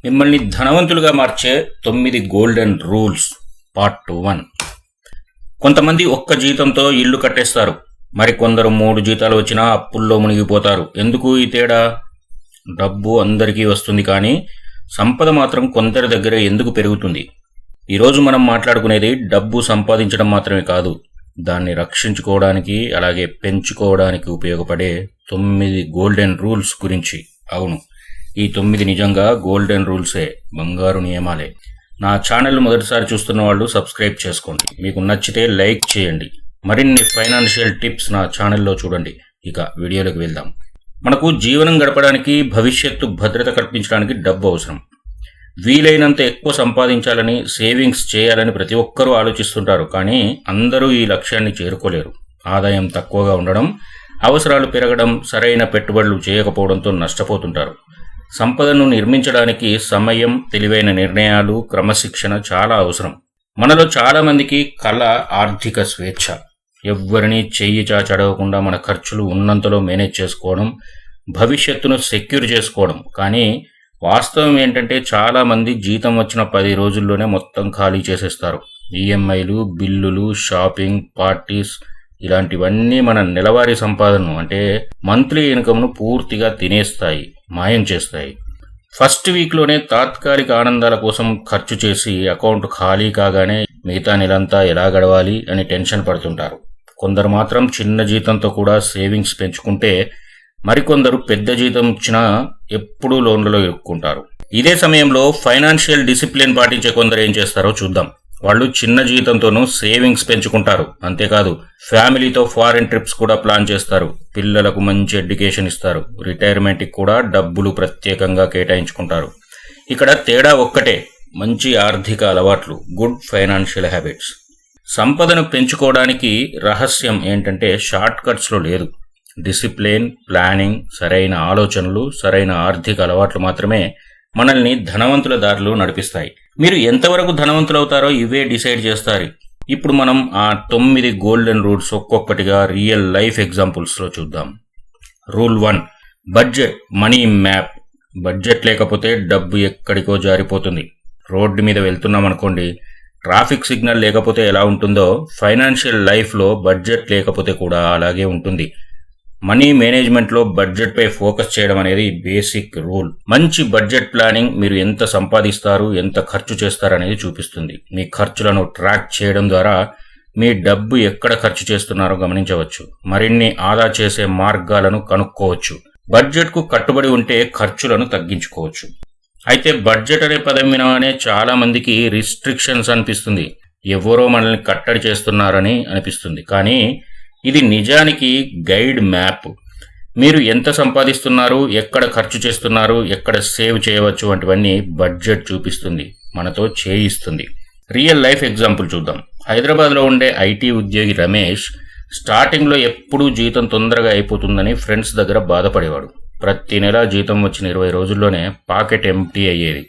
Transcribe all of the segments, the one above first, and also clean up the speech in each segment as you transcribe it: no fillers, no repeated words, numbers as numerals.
మిమ్మల్ని ధనవంతులుగా మార్చే 9 గోల్డెన్ రూల్స్ పార్ట్ 1. కొంతమంది ఒక్క జీతంతో ఇల్లు కట్టేస్తారు. మరికొందరు 3 జీతాలు వచ్చినా అప్పుల్లో మునిగిపోతారు. ఎందుకు ఈ తేడా? డబ్బు అందరికీ వస్తుంది, కానీ సంపద మాత్రం కొందరి దగ్గరే ఎందుకు పెరుగుతుంది? ఈరోజు మనం మాట్లాడుకునేది డబ్బు సంపాదించడం మాత్రమే కాదు, దాన్ని రక్షించుకోవడానికి అలాగే పెంచుకోవడానికి ఉపయోగపడే 9 గోల్డెన్ రూల్స్ గురించి. అవును, ఈ 9 నిజంగా గోల్డెన్ రూల్సే, బంగారు నియమాలే. నా ఛానల్ మొదటిసారి చూస్తున్న వాళ్ళు సబ్స్క్రైబ్ చేసుకోండి, మీకు నచ్చితే లైక్ చేయండి. మరిన్ని ఫైనాన్షియల్ టిప్స్ నా ఛానల్లో చూడండి. ఇక వీడియోలోకి వెళ్దాం. మనకు జీవనం గడపడానికి, భవిష్యత్తు భద్రత కల్పించడానికి డబ్బు అవసరం. వీలైనంత ఎక్కువ సంపాదించాలని, సేవింగ్స్ చేయాలని ప్రతి ఒక్కరూ ఆలోచిస్తుంటారు, కానీ అందరూ ఈ లక్ష్యాన్ని చేరుకోలేరు. ఆదాయం తక్కువగా ఉండడం, అవసరాలు పెరగడం, సరైన పెట్టుబడులు చేయకపోవడంతో నష్టపోతుంటారు. సంపదను నిర్మించడానికి సమయం, తెలివైన నిర్ణయాలు, క్రమశిక్షణ చాలా అవసరం. మనలో చాలా మందికి కళ ఆర్థిక స్వేచ్ఛ. ఎవ్వరినీ చెయ్యి చాచడవకుండా మన ఖర్చులు ఉన్నంతలో మేనేజ్ చేసుకోవడం, భవిష్యత్తును సెక్యూర్ చేసుకోవడం. కానీ వాస్తవం ఏంటంటే చాలా మంది జీతం వచ్చిన 10 రోజుల్లోనే మొత్తం ఖాళీ చేసేస్తారు. ఈఎంఐలు, బిల్లులు, షాపింగ్, పార్టీస్ ఇలాంటివన్నీ మన నెలవారీ సంపాదనను అంటే మంత్లీ ఇన్కమ్ను పూర్తిగా తినేస్తాయి, మాయం చేస్తాయి. ఫస్ట్ వీక్లోనే తాత్కాలిక ఆనందాల కోసం ఖర్చు చేసి అకౌంట్ ఖాళీ కాగానే మిగతా నెలంతా ఎలా గడవాలి అని టెన్షన్ పడుతుంటారు. కొందరు మాత్రం చిన్న జీతంతో కూడా సేవింగ్స్ పెంచుకుంటే, మరికొందరు పెద్ద జీతం ఇచ్చినా ఎప్పుడూ లోన్లలో ఇరుక్కుంటారు. ఇదే సమయంలో ఫైనాన్షియల్ డిసిప్లిన్ పాటించే కొందరు ఏం చేస్తారో చూద్దాం. వాళ్ళు చిన్న జీతంతోనూ సేవింగ్స్ పెంచుకుంటారు. అంతేకాదు, ఫ్యామిలీతో ఫారిన్ ట్రిప్స్ కూడా ప్లాన్ చేస్తారు. పిల్లలకు మంచి ఎడ్యుకేషన్ ఇస్తారు. రిటైర్మెంట్కి కూడా డబ్బులు ప్రత్యేకంగా కేటాయించుకుంటారు. ఇక్కడ తేడా ఒక్కటే, మంచి ఆర్థిక అలవాట్లు, గుడ్ ఫైనాన్షియల్ హ్యాబిట్స్. సంపదను పెంచుకోవడానికి రహస్యం ఏంటంటే షార్ట్ కట్స్లో లేదు. డిసిప్లిన్, ప్లానింగ్, సరైన ఆలోచనలు, సరైన ఆర్థిక అలవాట్లు మాత్రమే మనల్ని ధనవంతుల దారిలో నడిపిస్తాయి. మీరు ఎంతవరకు ధనవంతులు అవుతారో ఇవే డిసైడ్ చేస్తారు. ఇప్పుడు మనం ఆ 9 గోల్డెన్ రూల్స్ ఒక్కొక్కటిగా రియల్ లైఫ్ ఎగ్జాంపుల్స్లో చూద్దాం. Rule 1, budget money map. Budget లేకపోతే డబ్బు ఎక్కడికో జారిపోతుంది. రోడ్డు మీద వెళ్తున్నాం అనుకోండి, ట్రాఫిక్ సిగ్నల్ లేకపోతే ఎలా ఉంటుందో ఫైనాన్షియల్ లైఫ్లో బడ్జెట్ లేకపోతే కూడా అలాగే ఉంటుంది. మనీ మేనేజ్మెంట్లో బడ్జెట్పై ఫోకస్ చేయడం అనేది బేసిక్ రూల్. మంచి బడ్జెట్ ప్లానింగ్ మీరు ఎంత సంపాదిస్తారు, ఎంత ఖర్చు చేస్తారు అనేది చూపిస్తుంది. మీ ఖర్చులను ట్రాక్ చేయడం ద్వారా మీ డబ్బు ఎక్కడ ఖర్చు చేస్తున్నారో గమనించవచ్చు. మరిన్ని ఆదా చేసే మార్గాలను కనుక్కోవచ్చు. బడ్జెట్కు కట్టుబడి ఉంటే ఖర్చులను తగ్గించుకోవచ్చు. అయితే బడ్జెట్ అనే పదం వినగానే చాలా మందికి రిస్ట్రిక్షన్స్ అనిపిస్తుంది. ఎవరో మనల్ని కట్టడి చేస్తున్నారని అనిపిస్తుంది. కానీ ఇది నిజానికి గైడ్ మ్యాప్. మీరు ఎంత సంపాదిస్తున్నారు, ఎక్కడ ఖర్చు చేస్తున్నారు, ఎక్కడ సేవ్ చేయవచ్చు వంటివన్నీ బడ్జెట్ చూపిస్తుంది, మనతో చేయిస్తుంది. రియల్ లైఫ్ ఎగ్జాంపుల్ చూద్దాం. హైదరాబాద్లో ఉండే ఐటీ ఉద్యోగి రమేష్ స్టార్టింగ్లో ఎప్పుడూ జీతం తొందరగా అయిపోతుందని ఫ్రెండ్స్ దగ్గర బాధపడేవాడు. ప్రతి నెల జీతం వచ్చిన 20 రోజుల్లోనే పాకెట్ ఎంప్టీ అయ్యేది.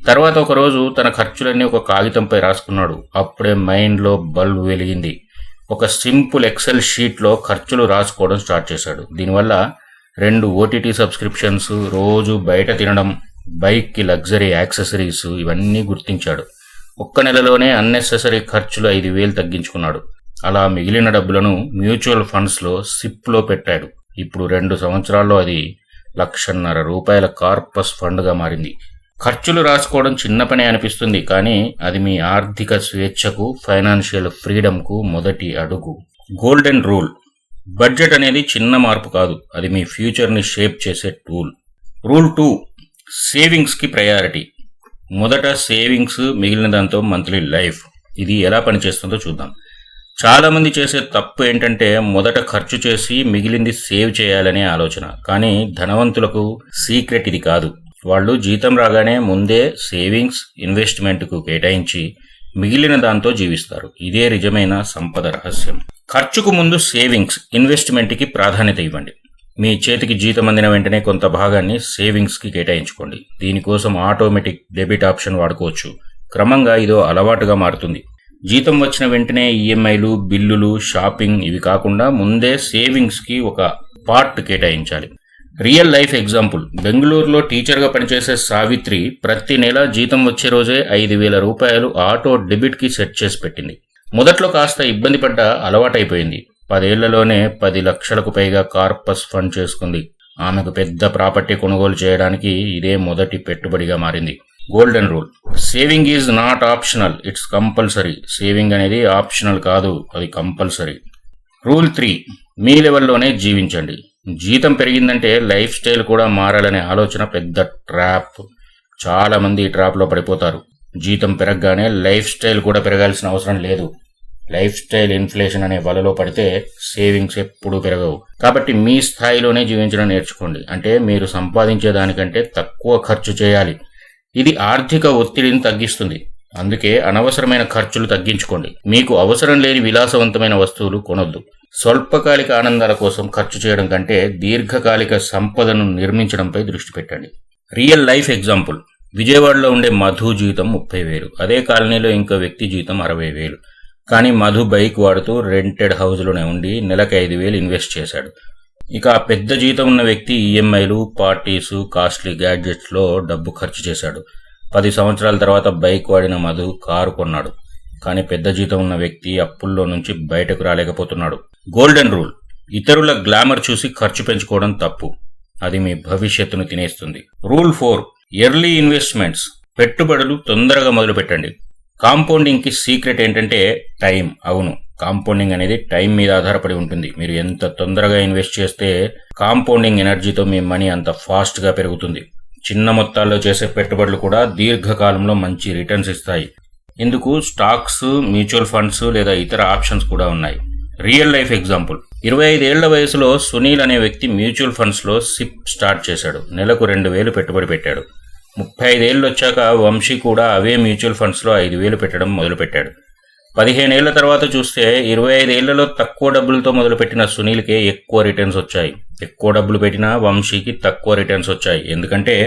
తర్వాత ఒకరోజు తన ఖర్చులన్నీ ఒక కాగితంపై రాసుకున్నాడు. అప్పుడే మైండ్లో బల్బ్ వెలిగింది. ఒక సింపుల్ ఎక్సెల్ షీట్లో ఖర్చులు రాసుకోవడం స్టార్ట్ చేశాడు. దీనివల్ల 2 ఓటీటీ సబ్స్క్రిప్షన్స్, రోజు బయట తినడం, బైక్కి లగ్జరీ యాక్సెసరీస్ ఇవన్నీ గుర్తించాడు. ఒక్క నెలలోనే అన్నెసెసరీ ఖర్చులు 5,000 తగ్గించుకున్నాడు. అలా మిగిలిన డబ్బులను మ్యూచువల్ ఫండ్స్లో సిప్లో పెట్టాడు. ఇప్పుడు 2 సంవత్సరాల్లో అది ₹1,50,000 కార్పస్ ఫండ్గా మారింది. ఖర్చులు రాసుకోవడం చిన్న పని అనిపిస్తుంది, కానీ అది మీ ఆర్థిక స్వేచ్ఛకు, ఫైనాన్షియల్ ఫ్రీడమ్కు మొదటి అడుగు. గోల్డెన్ రూల్: బడ్జెట్ అనేది చిన్న మార్పు కాదు, అది మీ ఫ్యూచర్ని షేప్ చేసే టూల్. రూల్ 2, సేవింగ్స్కి ప్రయారిటీ. మొదట సేవింగ్స్, మిగిలిన దాంతో మంత్లీ లైఫ్. ఇది ఎలా పనిచేస్తుందో చూద్దాం. చాలామంది చేసే తప్పు ఏంటంటే మొదట ఖర్చు చేసి మిగిలింది సేవ్ చేయాలనే ఆలోచన. కానీ ధనవంతులకు సీక్రెట్ ఇది కాదు. వాళ్ళు జీతం రాగానే ముందే సేవింగ్స్, ఇన్వెస్ట్మెంట్కు కేటాయించి మిగిలిన దాంతో జీవిస్తారు. ఇదే నిజమైన సంపద రహస్యం. ఖర్చుకు ముందు సేవింగ్స్, ఇన్వెస్ట్మెంట్కి ప్రాధాన్యత ఇవ్వండి. మీ చేతికి జీతం అందిన వెంటనే కొంత భాగాన్ని సేవింగ్స్కి కేటాయించుకోండి. దీనికోసం ఆటోమేటిక్ డెబిట్ ఆప్షన్ వాడుకోవచ్చు. క్రమంగా ఇదో అలవాటుగా మారుతుంది. జీతం వచ్చిన వెంటనే ఈఎంఐలు, బిల్లులు, షాపింగ్ ఇవి కాకుండా ముందే సేవింగ్స్కి ఒక పార్ట్ కేటాయించాలి. Real life example. బెంగళూరులో టీచర్గా పనిచేసే సావిత్రి ప్రతి నెల జీతం వచ్చే రోజే 5,000 రూపాయలు ఆటో డెబిట్కి సెట్ చేసి పెట్టింది. మొదట్లో కాస్త ఇబ్బంది పడ్డ అలవాటైపోయింది. 10 ఏళ్లలోనే 10 లక్షలకు పైగా కార్పస్ ఫండ్ చేసుకుంది. ఆమెకు పెద్ద ప్రాపర్టీ కొనుగోలు చేయడానికి ఇదే మొదటి పెట్టుబడిగా మారింది. Golden rule: saving is not optional, it's compulsory. Saving అనేది ఆప్షనల్ కాదు, అది కంపల్సరీ. రూల్ 3: మీ లెవెల్లోనే జీవించండి. జీతం పెరిగిందంటే లైఫ్ స్టైల్ కూడా మారాలనే ఆలోచన పెద్ద ట్రాప్. చాలా మంది ఈ ట్రాప్లో పడిపోతారు. జీతం పెరగగానే లైఫ్ స్టైల్ కూడా పెరగాల్సిన అవసరం లేదు. లైఫ్ స్టైల్ ఇన్ఫ్లేషన్ అనే వలలో పడితే సేవింగ్స్ ఎప్పుడూ పెరగవు. కాబట్టి మీ స్థాయిలోనే జీవించడం నేర్చుకోండి. అంటే మీరు సంపాదించే దానికంటే తక్కువ ఖర్చు చేయాలి. ఇది ఆర్థిక ఒత్తిడిని తగ్గిస్తుంది. అందుకే అనవసరమైన ఖర్చులు తగ్గించుకోండి. మీకు అవసరం లేని విలాసవంతమైన వస్తువులు కొనొద్దు. స్వల్పకాలిక ఆనందాల కోసం ఖర్చు చేయడం కంటే దీర్ఘకాలిక సంపదను నిర్మించడంపై దృష్టి పెట్టండి. Real life example. విజయవాడలో ఉండే మధు జీతం 30,000. అదే కాలనీలో ఇంకో వ్యక్తి జీతం 60,000. కానీ మధు బైక్ వాడుతూ రెంటెడ్ హౌస్లోనే ఉండి నెలకు 5,000 ఇన్వెస్ట్ చేశాడు. ఇక ఆ పెద్ద జీతం ఉన్న వ్యక్తి ఈఎంఐలు, పార్టీసు, కాస్ట్లీ గ్యాడ్జెట్స్లో డబ్బు ఖర్చు చేశాడు. 10 సంవత్సరాల తర్వాత బైక్ వాడిన మధు కారు కొన్నాడు. కానీ పెద్ద జీతం ఉన్న వ్యక్తి అప్పుల్లో నుంచి బయటకు రాలేకపోతున్నాడు. గోల్డెన్ రూల్: ఇతరుల గ్లామర్ చూసి ఖర్చు పెంచుకోవడం తప్పు. అది మీ భవిష్యత్తును తినేస్తుంది. Rule 4: early investments. పెట్టుబడులు తొందరగా మొదలు పెట్టండి. కాంపౌండింగ్ కి సీక్రెట్ ఏంటంటే టైం. అవును, కాంపౌండింగ్ అనేది టైం మీద ఆధారపడి ఉంటుంది. మీరు ఎంత తొందరగా ఇన్వెస్ట్ చేస్తే కాంపౌండింగ్ ఎనర్జీతో మీ మనీ అంత ఫాస్ట్ గా పెరుగుతుంది. చిన్న మొత్తాల్లో చేసే పెట్టుబడులు కూడా దీర్ఘకాలంలో మంచి రిటర్న్స్ ఇస్తాయి. ఇందుకు స్టాక్స్, మ్యూచువల్ ఫండ్స్ లేదా ఇతర ఆప్షన్స్ కూడా ఉన్నాయి. Real life example. 25 ఏళ్ల వయసులో సునీల్ అనే వ్యక్తి మ్యూచువల్ ఫండ్స్లో సిప్ స్టార్ట్ చేశాడు. నెలకు 2,000 పెట్టుబడి పెట్టాడు. 35 ఏళ్ళు వచ్చాక వంశీ కూడా అవే మ్యూచువల్ ఫండ్స్లో 5,000 పెట్టడం మొదలుపెట్టాడు. 15 ఏళ్ల తర్వాత చూస్తే 25 ఏళ్లలో తక్కువ డబ్బులతో మొదలుపెట్టిన సునీల్కే ఎక్కువ రిటర్న్స్ వచ్చాయి. ఎక్కువ డబ్బులు పెట్టిన వంశీకి తక్కువ రిటర్న్స్ వచ్చాయి. ఎందుకంటే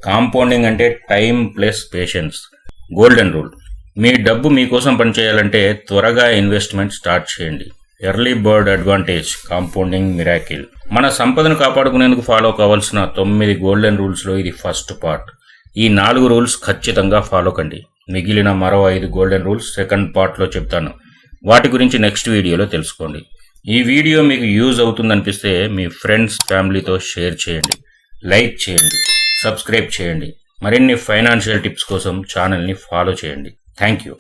కాంపౌండింగ్ అంటే time plus patience. Golden rule: మీ డబ్బు మీకోసం పనిచేయాలంటే త్వరగా ఇన్వెస్ట్మెంట్ స్టార్ట్ చేయండి. Early bird advantage, compounding miracle. మన సంపదను కాపాడుకునేందుకు ఫాలో కావాల్సిన 9 గోల్డెన్ రూల్స్లో ఇది ఫస్ట్ పార్ట్. ఈ 4 రూల్స్ ఖచ్చితంగా ఫాలో కండి. మిగిలిన మరో 5 గోల్డెన్ రూల్స్ సెకండ్ పార్ట్లో చెప్తాను. వాటి గురించి నెక్స్ట్ వీడియోలో తెలుసుకోండి. ఈ వీడియో మీకు యూజ్ అవుతుందనిపిస్తే మీ ఫ్రెండ్స్, ఫ్యామిలీతో షేర్ చేయండి, లైక్ చేయండి, సబ్స్క్రైబ్ చేయండి. మరిన్ని ఫైనాన్షియల్ టిప్స్ కోసం ఛానల్ని ఫాలో చేయండి. Thank you.